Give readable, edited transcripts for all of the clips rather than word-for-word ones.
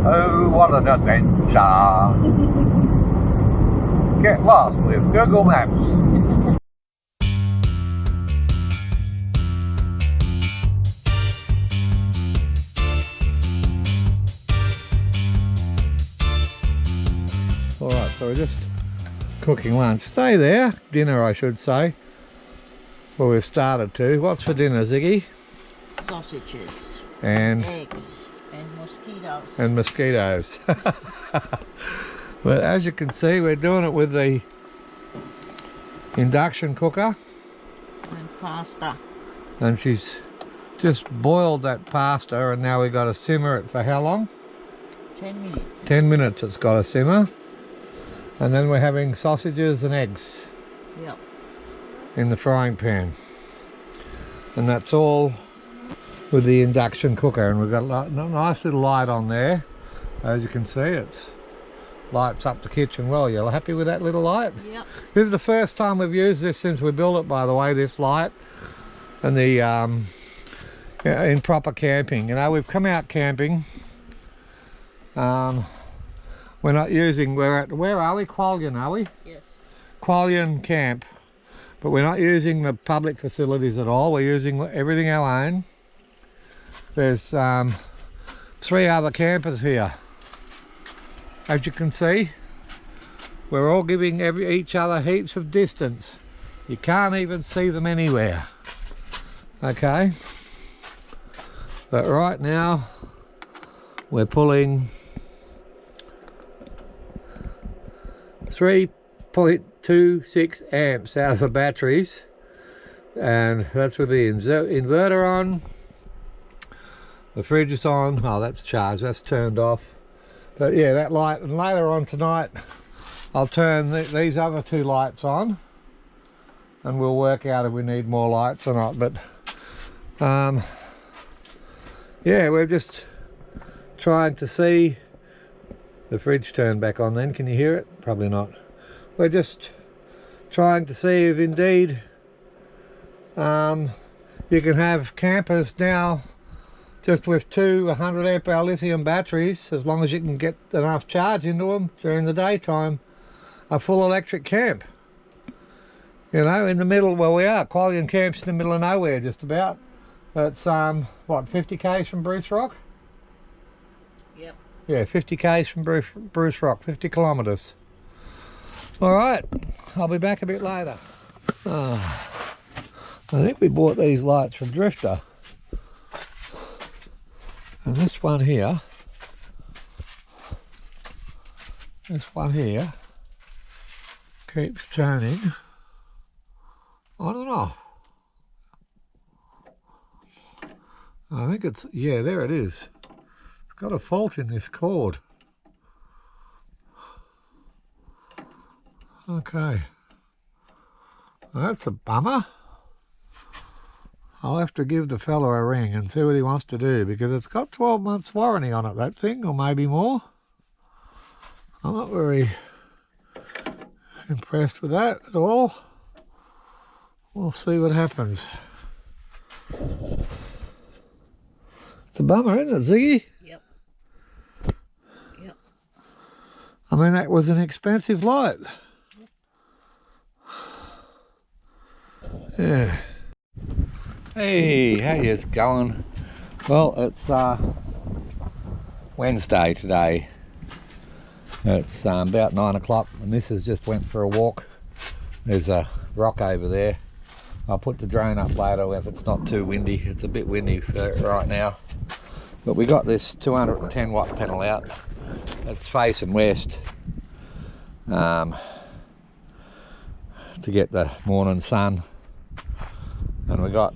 Oh, what an adventure! Get lost with Google Maps. Alright, so we're just cooking lunch. Stay there. Dinner, I should say. Well, we've started to. What's for dinner, Ziggy? Sausages. And eggs. And mosquitoes. And mosquitoes. Well, as you can see, we're doing it with the induction cooker. And pasta. And she's just boiled that pasta, and now we've got to simmer it for how long? 10 minutes. 10 minutes it's got to simmer. And then we're having sausages and eggs. Yep. In the frying pan. And that's all with the induction cooker. And we've got a nice little light on there. As you can see, it's lights up the kitchen well. You're happy with that little light? Yep. This is the first time we've used this since we built it, by the way, this light. And the in proper camping. You know, we've come out camping. We're not using, we're at, where are we? Quallion, are we? Yes. Quallion Camp. But we're not using the public facilities at all. We're using everything our own. There's 3 other campers here. As you can see, we're all giving each other heaps of distance. You can't even see them anywhere. Okay. But right now, we're pulling 3.26 amps out of the batteries, and that's with the inverter on. The fridge is on. Oh, that's charged, that's turned off. But yeah, that light, and later on tonight I'll turn these other 2 lights on, and we'll work out if we need more lights or not. But yeah, we're just trying to see the fridge turn back on. Then can you hear it? Probably not. We're just trying to see if indeed you can have campers now just with 2 100 amp hour lithium batteries, as long as you can get enough charge into them during the daytime. A full electric camp, you know, in the middle. Well, we are Quallion Camp's in the middle of nowhere, just about. It's what, 50 k's from Bruce Rock? Yep. Yeah, 50 k's from Bruce Rock, 50 kilometres. All right, I'll be back a bit later. I think we bought these lights from Drifter. And this one here keeps turning. I don't know. I think it's, yeah, there it is. It's got a fault in this cord. Okay. Well, that's a bummer. I'll have to give the fella a ring and see what he wants to do, because it's got 12 months warranty on it, that thing, or maybe more. I'm not very impressed with that at all. We'll see what happens. It's a bummer, isn't it, Ziggy? Yep. Yep. I mean, that was an expensive light. Yeah. Hey, how you going? Well, it's Wednesday today. It's about 9 o'clock, and this has just went for a walk. There's a rock over there. I'll put the drone up later if it's not too windy. It's a bit windy right now. But we got this 210 watt panel out. It's facing west to get the morning sun. And we got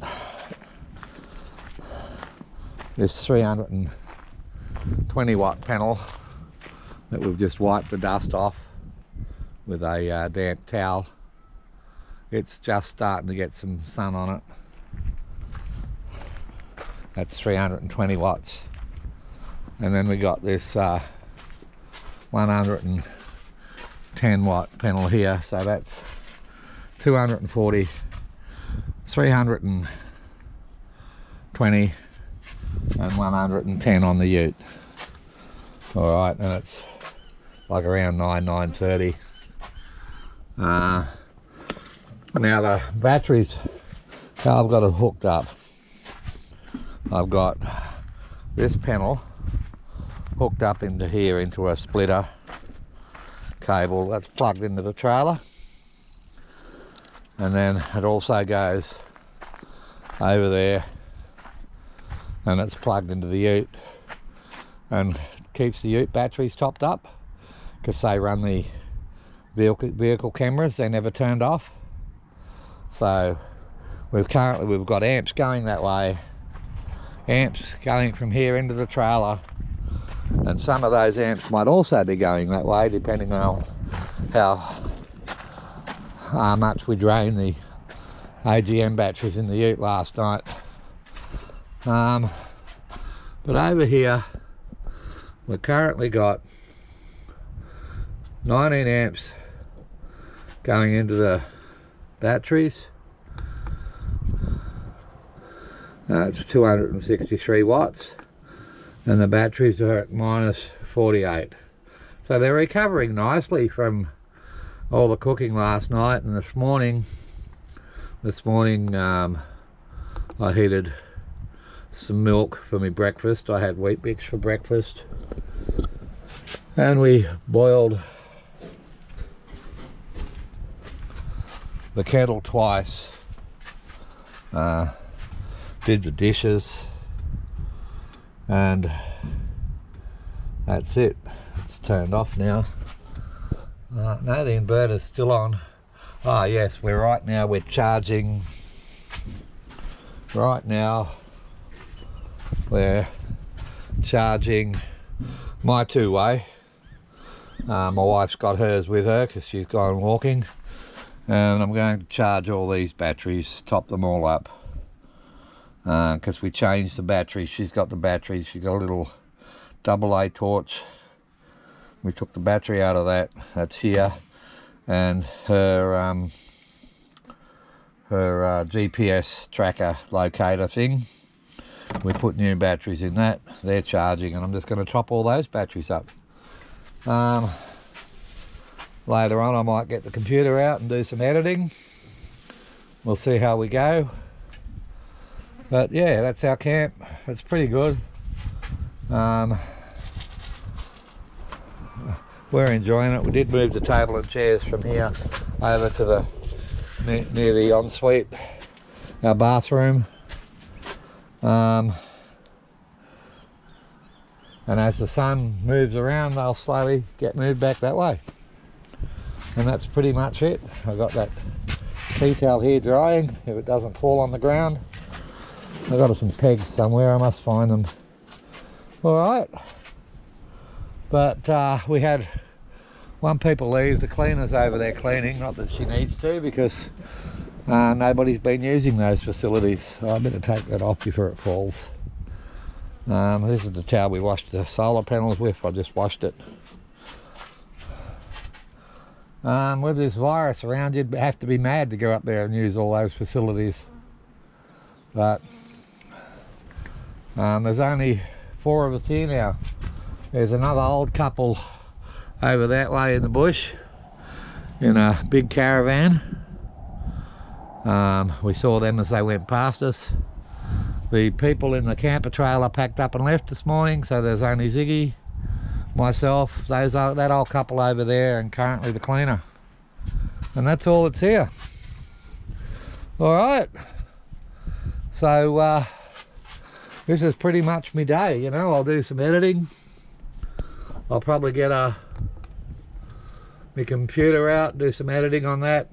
this 320 watt panel that we've just wiped the dust off with a damp towel. It's just starting to get some sun on it. That's 320 watts. And then we got this 110 watt panel here, so that's 240, 320 and 110 on the ute. All right, and it's like around 9:30. Now the batteries, how I've got it hooked up, I've got this panel hooked up into here into a splitter cable that's plugged into the trailer, and then it also goes over there and it's plugged into the ute and keeps the ute batteries topped up because they run the vehicle cameras, they're never turned off. So we've got amps going that way, amps going from here into the trailer, and some of those amps might also be going that way depending on how much we drained the AGM batteries in the ute last night. But over here we've currently got 19 amps going into the batteries. That's 263 watts, and the batteries are at minus 48. So they're recovering nicely from all the cooking last night. And this morning I heated some milk for my breakfast. I had wheat bix for breakfast, and we boiled the kettle twice, did the dishes, and that's it. It's turned off now. No, the inverter's still on. Ah yes, we're charging. Right now we're charging my two-way. My wife's got hers with her because she's gone walking, and I'm going to charge all these batteries, top them all up, because we changed the batteries. She's got the batteries, she's got a little AA torch. We took the battery out of that, that's here, and her GPS tracker locator thing, we put new batteries in that. They're charging, and I'm just going to top all those batteries up. Later on I might get the computer out and do some editing. We'll see how we go. But yeah, that's our camp. It's pretty good. We're enjoying it. We did move the table and chairs from here over to the near the ensuite, our bathroom. And as the sun moves around, they'll slowly get moved back that way. And that's pretty much it. I've got that tea towel here drying if it doesn't fall on the ground. I've got some pegs somewhere, I must find them. Alright, but we had one people leave. The cleaner's over there cleaning, not that she needs to, because nobody's been using those facilities. So I better take that off before it falls. This is the towel we washed the solar panels with. I just washed it. With this virus around, you'd have to be mad to go up there and use all those facilities. But there's only 4 of us here now. There's another old couple over that way in the bush in a big caravan. We saw them as they went past us. The people in the camper trailer packed up and left this morning, so there's only Ziggy, myself, that old couple over there, and currently the cleaner. And that's all that's here. Alright, so this is pretty much my day, you know. I'll do some editing. I'll probably get my computer out, do some editing on that.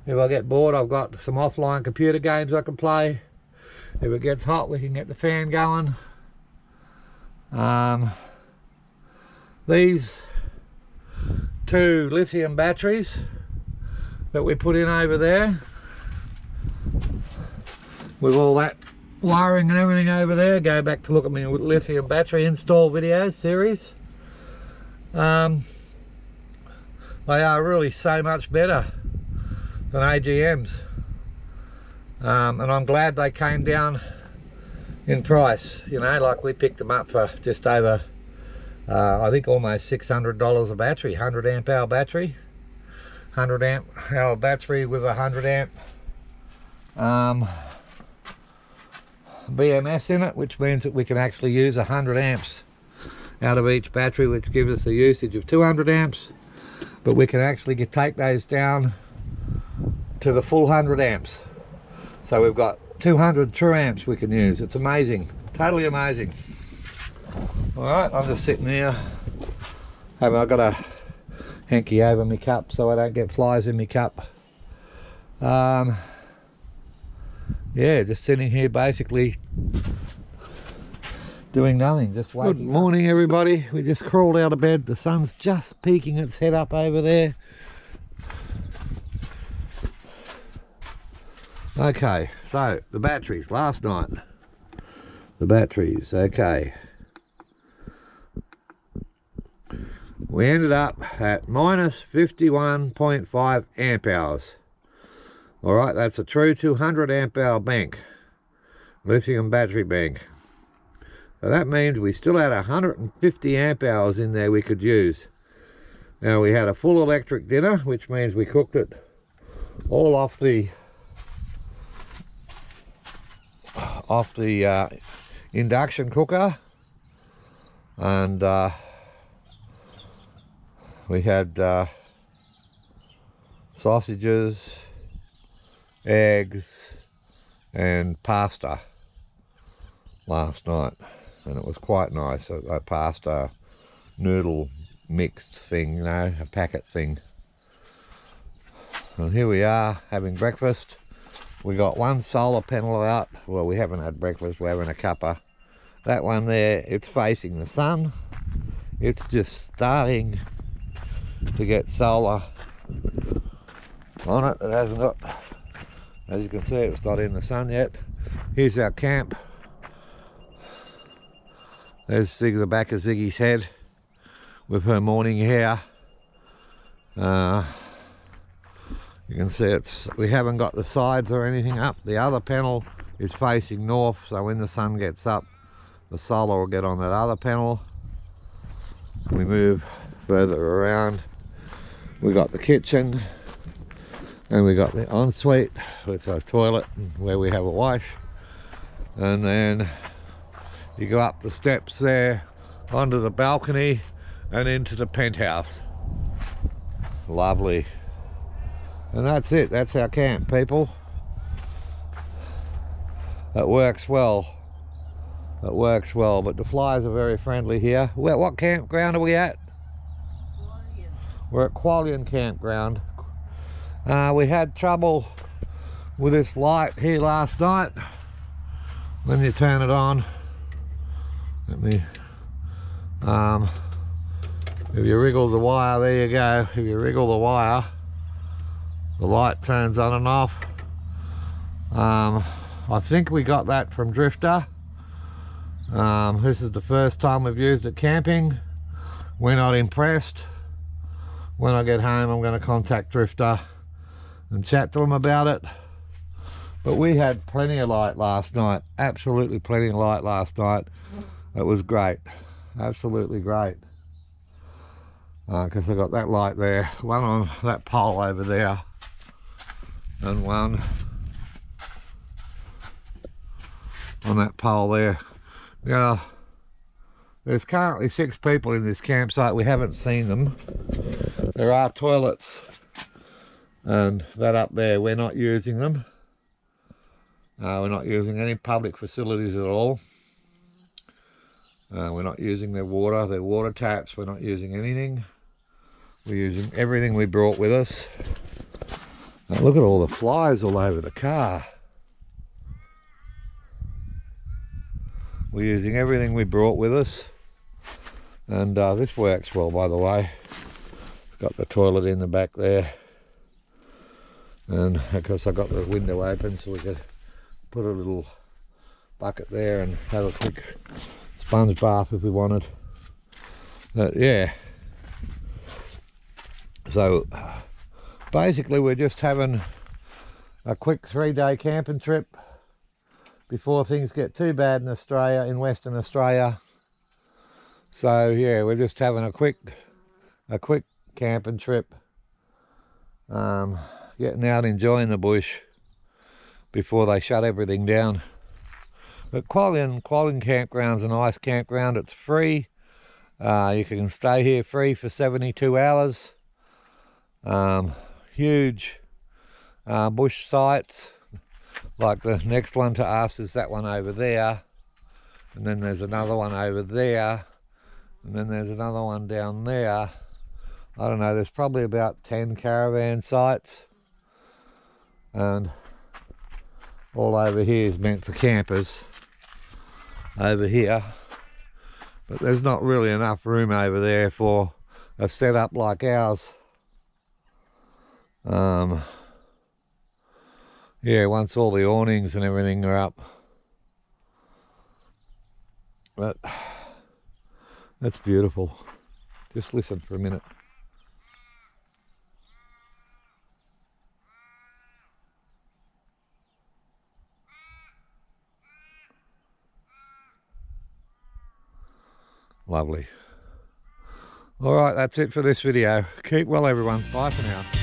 If I get bored, I've got some offline computer games I can play. If it gets hot, we can get the fan going. These 2 lithium batteries that we put in over there, with all that wiring and everything over there, go back to look at my lithium battery install video series. They are really so much better than AGMs, and I'm glad they came down in price. You know, like we picked them up for just over I think almost $600 a battery, 100 amp hour battery. 100 amp hour battery with a 100 amp BMS in it, which means that we can actually use 100 amps out of each battery, which gives us a usage of 200 amps, but we can actually take those down to the full 100 amps. So we've got 200 true amps we can use. It's amazing, totally amazing. All right, I'm just sitting here. I've got a hanky over my cup so I don't get flies in my cup. Yeah, just sitting here basically doing nothing, just waiting. Good morning everybody. We just crawled out of bed. The sun's just peeking its head up over there. Okay, so the batteries last night. The batteries, okay. We ended up at minus 51.5 amp hours. All right, that's a true 200 amp hour bank, lithium battery bank. So that means we still had 150 amp hours in there we could use. Now we had a full electric dinner, which means we cooked it all off the induction cooker, and we had sausages, eggs and pasta last night, and it was quite nice. A pasta noodle mixed thing, you know, a packet thing. And here we are having breakfast. We got one solar panel out. Well, we haven't had breakfast, we're having a cuppa. That one there, it's facing the sun. It's just starting to get solar on it. It hasn't got, as you can see, it's not in the sun yet. Here's our camp. There's the back of Ziggy's head with her morning hair. You can see we haven't got the sides or anything up. The other panel is facing north, so when the sun gets up, the solar will get on that other panel. We move further around. We got the kitchen, and we got the ensuite with a toilet where we have a wash, and then you go up the steps there onto the balcony and into the penthouse. Lovely. And that's it, that's our camp, people. It works well. It works well, but the flies are very friendly here. What campground are we at? We're at Qualian Campground. We had trouble with this light here last night. When you turn it on, let me, if you wriggle the wire, there you go. If you wriggle the wire, the light turns on and off. I think we got that from Drifter. This is the first time we've used it camping. We're not impressed. When I get home, I'm going to contact Drifter and chat to him about it. But we had plenty of light last night, absolutely plenty of light last night. It was great, absolutely great. Because I got that light there, one on that pole over there, and one on that pole there. Now, there's currently 6 people in this campsite. We haven't seen them. There are toilets, and that up there, we're not using them. We're not using any public facilities at all. We're not using their water taps. We're not using anything. We're using everything we brought with us. Now look at all the flies all over the car. We're using everything we brought with us. And this works well, by the way. It's got the toilet in the back there. And of course I got the window open so we could put a little bucket there and have a quick sponge bath if we wanted. But yeah, so basically we're just having a quick 3-day camping trip before things get too bad in Australia, in Western Australia. So yeah, we're just having a quick camping trip. Getting out, enjoying the bush before they shut everything down. But Qualin Campground's a nice campground. It's free. You can stay here free for 72 hours. Huge bush sites. Like the next one to us is that one over there. And then there's another one over there. And then there's another one down there. I don't know, there's probably about 10 caravan sites. And all over here is meant for campers. Over here. But there's not really enough room over there for a setup like ours. Yeah, once all the awnings and everything are up. But that's beautiful. Just listen for a minute. Lovely. All right, that's it for this video. Keep well, everyone. Bye for now.